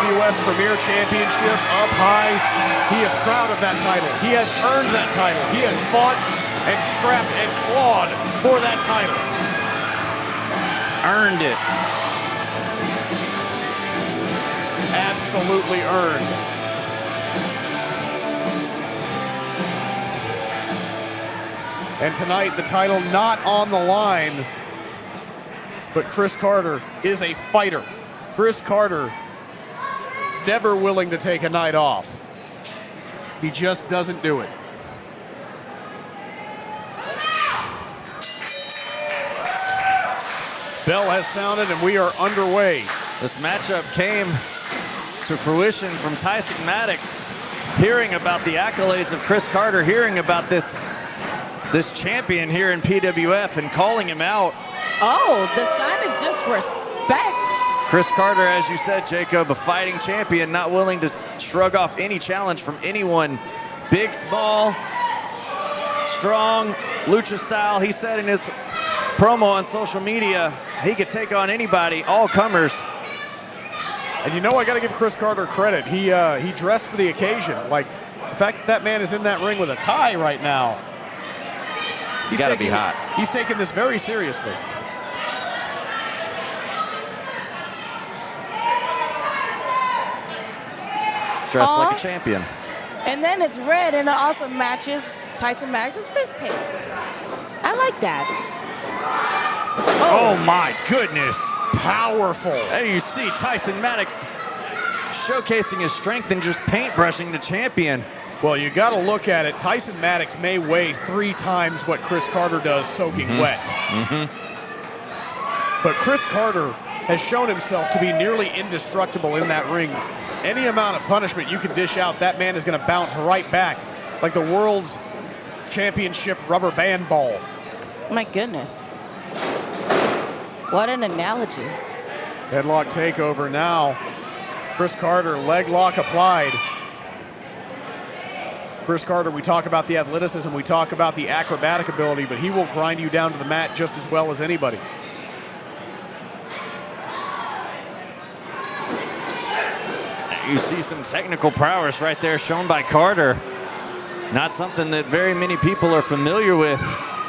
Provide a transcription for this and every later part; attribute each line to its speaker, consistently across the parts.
Speaker 1: PWF Premier Championship up high. He is proud of that title. He has earned that title. He has fought and scrapped and clawed for that title.
Speaker 2: Earned it.
Speaker 1: Absolutely earned. And tonight, the title not on the line, but Chris Carter is a fighter. Chris Carter, never willing to take a night off. He just doesn't do it. Bell has sounded and we are underway.
Speaker 2: This matchup came to fruition from Tyson Maddox, hearing about the accolades of Chris Carter, hearing about this champion here in PWF and calling him out.
Speaker 3: Oh, the sign of disrespect.
Speaker 2: Chris Carter, as you said, Jacob, a fighting champion, not willing to shrug off any challenge from anyone. Big, small, strong, lucha style. He said in his promo on social media, he could take on anybody, all comers.
Speaker 1: And you know, I got to give Chris Carter credit. He dressed for the occasion. Like, the fact that man is in that ring with a tie right now.
Speaker 2: He's got to be hot.
Speaker 1: He's taking this very seriously.
Speaker 2: Dressed like a champion.
Speaker 3: And then it's red, and it also matches Tyson Maddox's wrist tape. I like that.
Speaker 2: Oh my goodness.
Speaker 1: Powerful.
Speaker 2: And you see Tyson Maddox showcasing his strength and just paintbrushing the champion.
Speaker 1: Well, you got to look at it. Tyson Maddox may weigh 3 times what Chris Carter does soaking wet. But Chris Carter has shown himself to be nearly indestructible in that ring. Any amount of punishment you can dish out, that man is going to bounce right back like the world's championship rubber band ball.
Speaker 3: My goodness. What an analogy.
Speaker 1: Headlock takeover now. Chris Carter, leg lock applied. Chris Carter, we talk about the athleticism, we talk about the acrobatic ability, but he will grind you down to the mat just as well as anybody.
Speaker 2: You see some technical prowess right there shown by Carter. Not something that very many people are familiar with,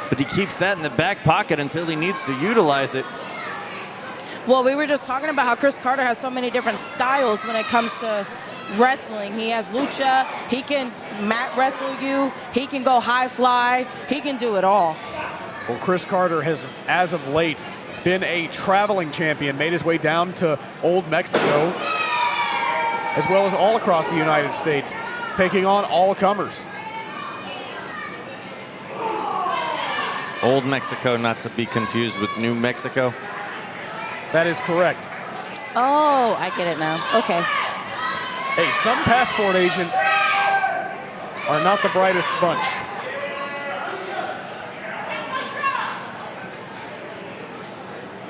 Speaker 2: but he keeps that in the back pocket until he needs to utilize it.
Speaker 3: Well, we were just talking about how Chris Carter has so many different styles when it comes to wrestling. He has lucha, he can mat wrestle you, he can go high fly, he can do it all.
Speaker 1: Well, Chris Carter has, as of late, been a traveling champion, made his way down to Old Mexico, as well as all across the United States, taking on all comers.
Speaker 2: Old Mexico, not to be confused with New Mexico.
Speaker 1: That is correct.
Speaker 3: Oh, I get it now. Okay.
Speaker 1: Hey, some passport agents are not the brightest bunch.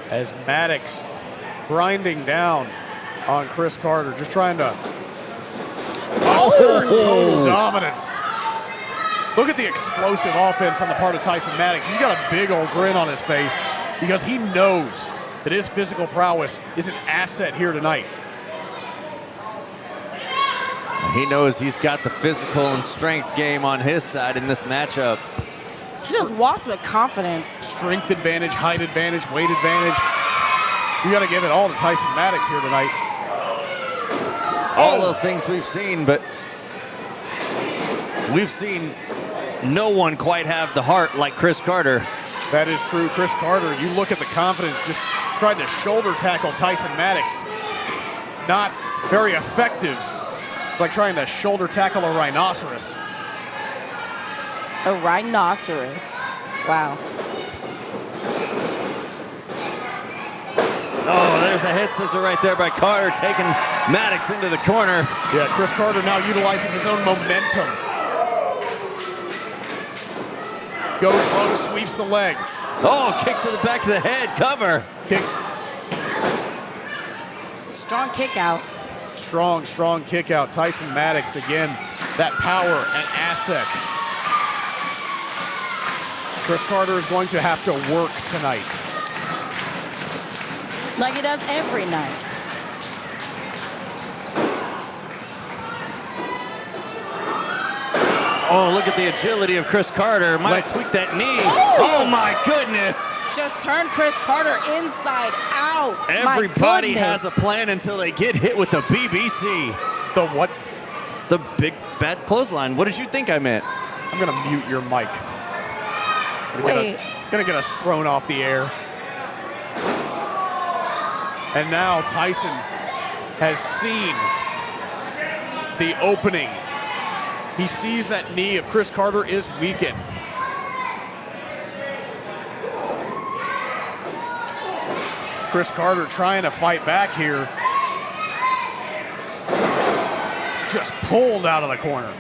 Speaker 1: As Maddox grinding down on Chris Carter, just trying to assert total dominance. Look at the explosive offense on the part of Tyson Maddox. He's got a big old grin on his face because he knows that his physical prowess is an asset here tonight.
Speaker 2: He knows he's got the physical and strength game on his side in this matchup.
Speaker 3: She just walks with confidence.
Speaker 1: Strength advantage, height advantage, weight advantage. You got to give it all to Tyson Maddox here tonight.
Speaker 2: All those things we've seen, but we've seen no one quite have the heart like Chris Carter.
Speaker 1: That is true. Chris Carter, you look at the confidence, just tried to shoulder tackle Tyson Maddox. Not very effective. It's like trying to shoulder tackle a rhinoceros.
Speaker 3: A rhinoceros. Wow.
Speaker 2: Oh, there's a head scissor right there by Carter, taking Maddox into the corner.
Speaker 1: Yeah, Chris Carter now utilizing his own momentum. Goes low, sweeps the leg.
Speaker 2: Oh, kick to the back of the head, cover.
Speaker 1: Kick.
Speaker 3: Strong kick out.
Speaker 1: Strong, strong kick out. Tyson Maddox, again, that power and asset. Chris Carter is going to have to work tonight.
Speaker 3: Like he does every night.
Speaker 2: Oh, look at the agility of Chris Carter. Might have tweaked that knee. Oh, my goodness.
Speaker 3: Just turned Chris Carter inside out.
Speaker 2: Everybody has a plan until they get hit with the BBC.
Speaker 1: The what?
Speaker 2: The big bad clothesline. What did you think I meant?
Speaker 1: I'm going to mute your mic.
Speaker 3: Wait.
Speaker 1: Going to get us thrown off the air. And now Tyson has seen the opening. He sees that knee of Chris Carter is weakened. Chris Carter trying to fight back here. Just pulled out of the corner.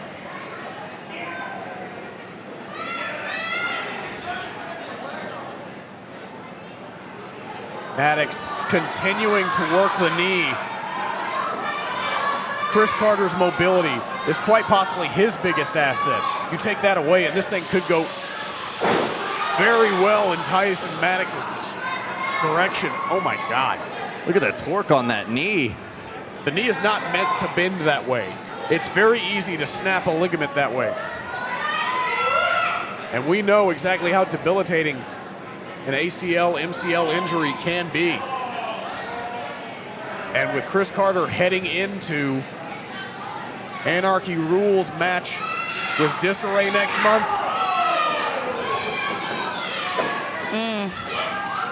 Speaker 1: Maddox continuing to work the knee. Chris Carter's mobility is quite possibly his biggest asset. You take that away, and this thing could go very well in Tyson Maddox's direction. Oh my God.
Speaker 2: Look at the torque on that knee.
Speaker 1: The knee is not meant to bend that way. It's very easy to snap a ligament that way. And we know exactly how debilitating an ACL, MCL injury can be. And with Chris Carter heading into Anarchy Rules match with Disarray next month.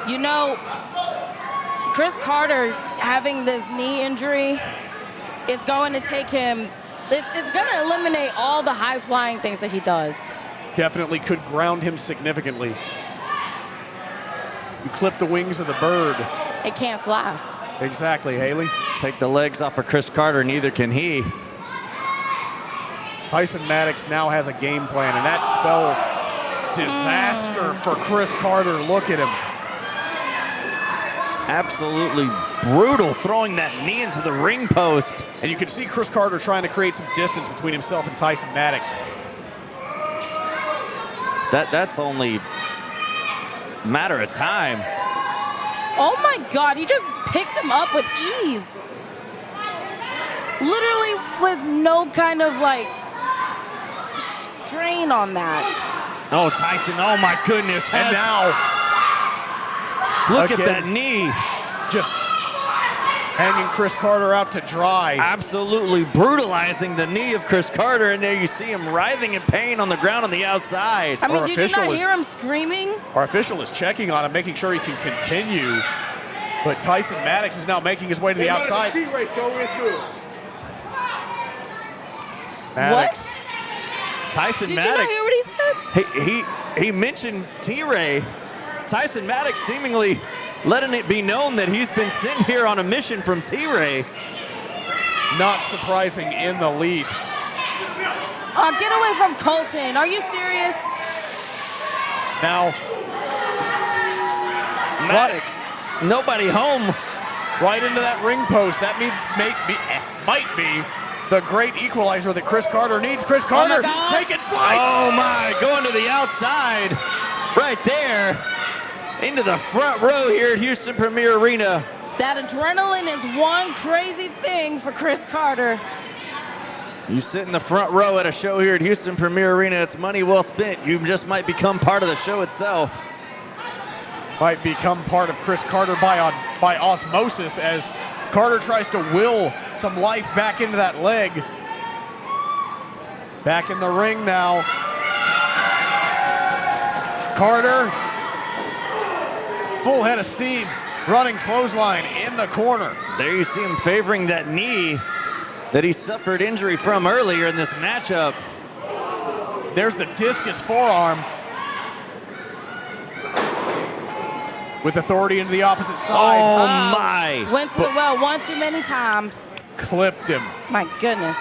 Speaker 3: You know, Chris Carter having this knee injury is going to take him, it's going to eliminate all the high-flying things that he does.
Speaker 1: Definitely could ground him significantly. You clip the wings of the bird.
Speaker 3: It can't fly.
Speaker 1: Exactly, Haley.
Speaker 2: Take the legs off of Chris Carter, neither can he.
Speaker 1: Tyson Maddox now has a game plan, and that spells disaster for Chris Carter. Look at him.
Speaker 2: Absolutely brutal, throwing that knee into the ring post.
Speaker 1: And you can see Chris Carter trying to create some distance between himself and Tyson Maddox.
Speaker 2: That's only a matter of time.
Speaker 3: Oh my God, he just picked him up with ease. Literally with no kind of like strain on that.
Speaker 2: Oh, Tyson, oh my goodness.
Speaker 1: And now,
Speaker 2: look at that knee.
Speaker 1: Just hanging Chris Carter out to dry.
Speaker 2: Absolutely brutalizing the knee of Chris Carter, and there you see him writhing in pain on the ground on the outside.
Speaker 3: I mean, did you not hear him screaming?
Speaker 1: Our official is checking on him, making sure he can continue. But Tyson Maddox is now making his way to the outside. Maddox.
Speaker 3: What?
Speaker 2: Tyson
Speaker 3: Did
Speaker 2: Maddox.
Speaker 3: you not hear what he said?
Speaker 2: He mentioned T-Ray. Tyson Maddox seemingly letting it be known that he's been sent here on a mission from T-Ray.
Speaker 1: Not surprising in the least.
Speaker 3: Get away from Colton. Are you serious?
Speaker 1: Now,
Speaker 2: Maddox, nobody home.
Speaker 1: right into that ring post. That might be the great equalizer that Chris Carter needs. Chris Carter taking flight.
Speaker 2: Oh my, going to the outside. Right there. Into the front row here at Houston Premier Arena.
Speaker 3: That adrenaline is one crazy thing for Chris Carter.
Speaker 2: You sit in the front row at a show here at Houston Premier Arena, it's money well spent. You just might become part of the show itself.
Speaker 1: Might become part of Chris Carter by osmosis as Carter tries to will some life back into that leg. Back in the ring now. Carter, full head of steam, running clothesline in the corner.
Speaker 2: There you see him favoring that knee that he suffered injury from earlier in this matchup.
Speaker 1: There's the discus forearm. With authority into the opposite side.
Speaker 2: Oh my.
Speaker 3: Went to the well one too many times.
Speaker 1: Clipped him.
Speaker 3: My goodness.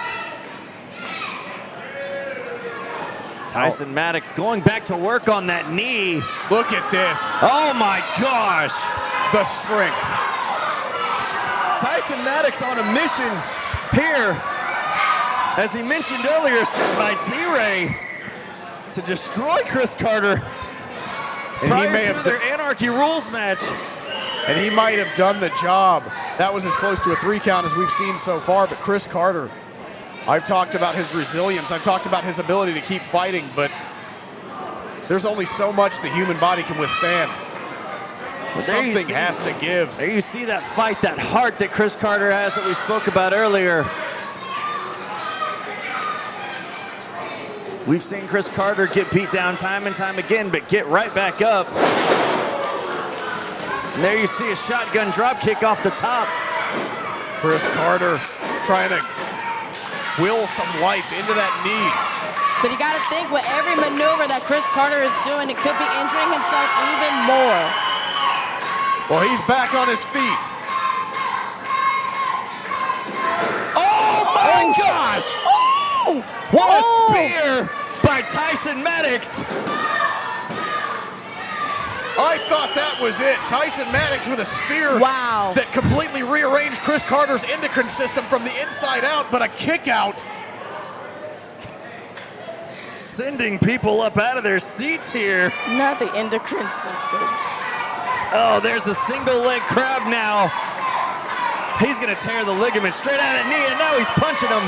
Speaker 2: Tyson Maddox going back to work on that knee.
Speaker 1: Look at this.
Speaker 2: Oh my gosh.
Speaker 1: The strength.
Speaker 2: Tyson Maddox on a mission here, as he mentioned earlier, sent by T-Ray to destroy Chris Carter prior to their Anarchy Rules match.
Speaker 1: And he might have done the job. That was as close to a 3 count as we've seen so far, but Chris Carter I've talked about his resilience. I've talked about his ability to keep fighting, but there's only so much the human body can withstand. Something has to give.
Speaker 2: There you see that fight, that heart that Chris Carter has that we spoke about earlier. We've seen Chris Carter get beat down time and time again, but get right back up. And there you see a shotgun drop kick off the top.
Speaker 1: Chris Carter trying to will some life into that knee.
Speaker 3: But you got to think with every maneuver that Chris Carter is doing, it could be injuring himself even more.
Speaker 1: Well, he's back on his feet.
Speaker 2: Oh my gosh!
Speaker 3: Oh!
Speaker 2: What a spear by Tyson Maddox.
Speaker 1: I thought that was it. Tyson Maddox with a spear
Speaker 3: Wow.
Speaker 1: that completely rearranged Chris Carter's endocrine system from the inside out, but a kick out.
Speaker 2: Sending people up out of their seats here.
Speaker 3: Not the endocrine system.
Speaker 2: Oh, there's a single leg crab now. He's gonna tear the ligament straight out of the knee, and now he's punching him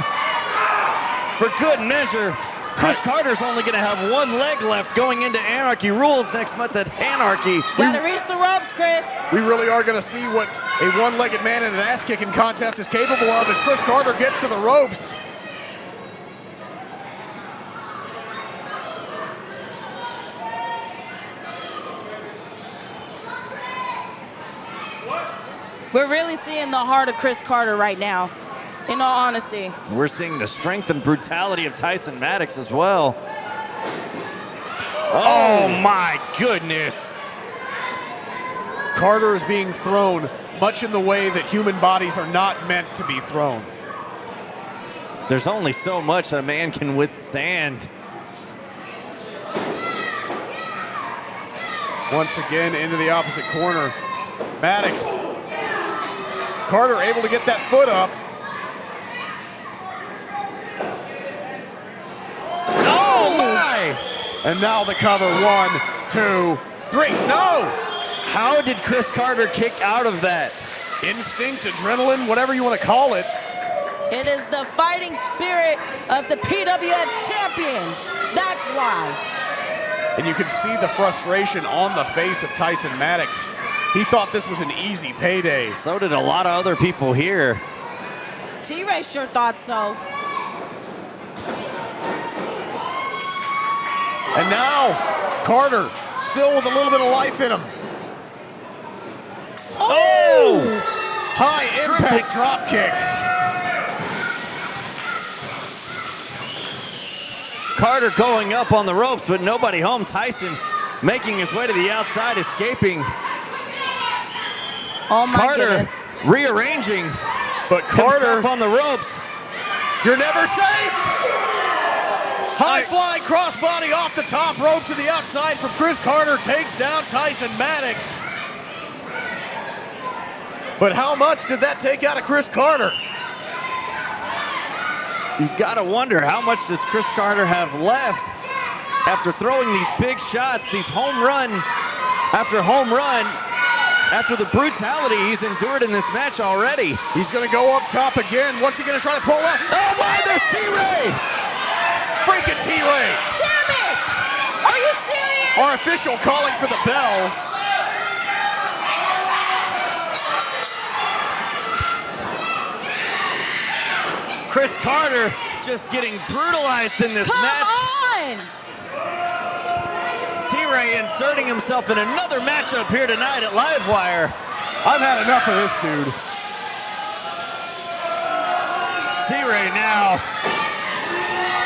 Speaker 2: for good measure. Chris Carter's only gonna have one leg left going into Anarchy Rules next month at Anarchy.
Speaker 3: Gotta reach the ropes, Chris.
Speaker 1: We really are going to see what a one-legged man in an ass-kicking contest is capable of as Chris Carter gets to the ropes.
Speaker 3: We're really seeing the heart of Chris Carter right now, in all honesty.
Speaker 2: We're seeing the strength and brutality of Tyson Maddox as well. Oh my goodness.
Speaker 1: Carter is being thrown much in the way that human bodies are not meant to be thrown.
Speaker 2: There's only so much a man can withstand.
Speaker 1: Once again into the opposite corner. Maddox. Carter able to get that foot up.
Speaker 2: Oh my!
Speaker 1: And now the cover. 1, 2, 3. No!
Speaker 2: How did Chris Carter kick out of that?
Speaker 1: Instinct, adrenaline, whatever you want to call it.
Speaker 3: It is the fighting spirit of the PWF champion. That's why.
Speaker 1: And you can see the frustration on the face of Tyson Maddox. He thought this was an easy payday.
Speaker 2: So did a lot of other people here.
Speaker 3: T-Ray sure thought so.
Speaker 1: And now, Carter, still with a little bit of life in him.
Speaker 2: Oh!
Speaker 1: High impact drop kick.
Speaker 2: Carter going up on the ropes, but nobody home. Tyson making his way to the outside, escaping.
Speaker 3: Oh my
Speaker 2: Carter
Speaker 3: goodness.
Speaker 2: rearranging,
Speaker 1: But Carter,
Speaker 2: himself on the ropes.
Speaker 1: you're never safe. High flying crossbody off the top rope to the outside from Chris Carter takes down Tyson Maddox. But how much did that take out of Chris Carter?
Speaker 2: You gotta wonder, how much does Chris Carter have left after throwing these big shots, these home run after home run, after the brutality he's endured in this match already.
Speaker 1: He's gonna go up top again. What's he gonna try to pull out?
Speaker 2: Oh my, there's T-Ray!
Speaker 1: Freaking T-Ray!
Speaker 3: Damn it! Are you serious?
Speaker 1: Our official calling for the bell.
Speaker 2: Chris Carter just getting brutalized in this
Speaker 3: Come
Speaker 2: match.
Speaker 3: on!
Speaker 2: T-Ray inserting himself in another matchup here tonight at Livewire.
Speaker 1: I've had enough of this dude.
Speaker 2: T-Ray now.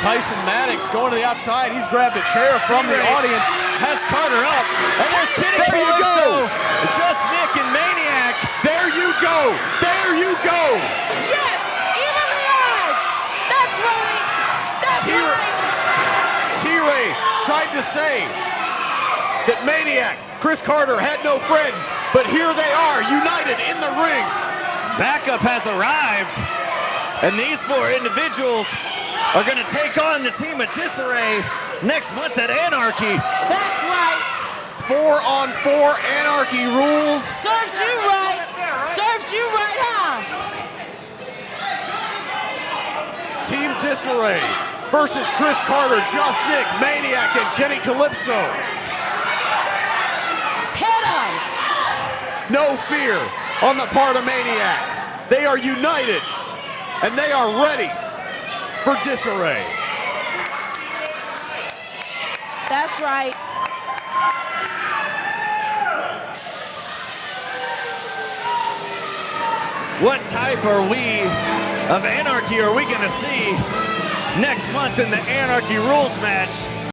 Speaker 1: Tyson Maddox going to the outside. He's grabbed a chair from the audience.
Speaker 2: Has Carter up. And there's Kenny
Speaker 1: There you
Speaker 2: Calypso.
Speaker 1: go.
Speaker 2: Just Nick and Maniac.
Speaker 1: There you go. There you go.
Speaker 3: Yes! Even the odds! That's right! That's right!
Speaker 1: T-Ray tried to say that Maniac, Chris Carter, had no friends, but here they are, united in the ring.
Speaker 2: Backup has arrived. And these four individuals are going to take on the team of Disarray next month at Anarchy.
Speaker 3: That's right!
Speaker 1: 4-on-4 Anarchy Rules.
Speaker 3: Serves you right! Serves you right, huh?
Speaker 1: Team Disarray versus Chris Carter, Just Nick, Maniac, and Kenny Calypso.
Speaker 3: Hit him!
Speaker 1: No fear on the part of Maniac. They are united, and they are ready for Disarray.
Speaker 3: That's right.
Speaker 2: What type of anarchy are we going to see next month in the Anarchy Rules match?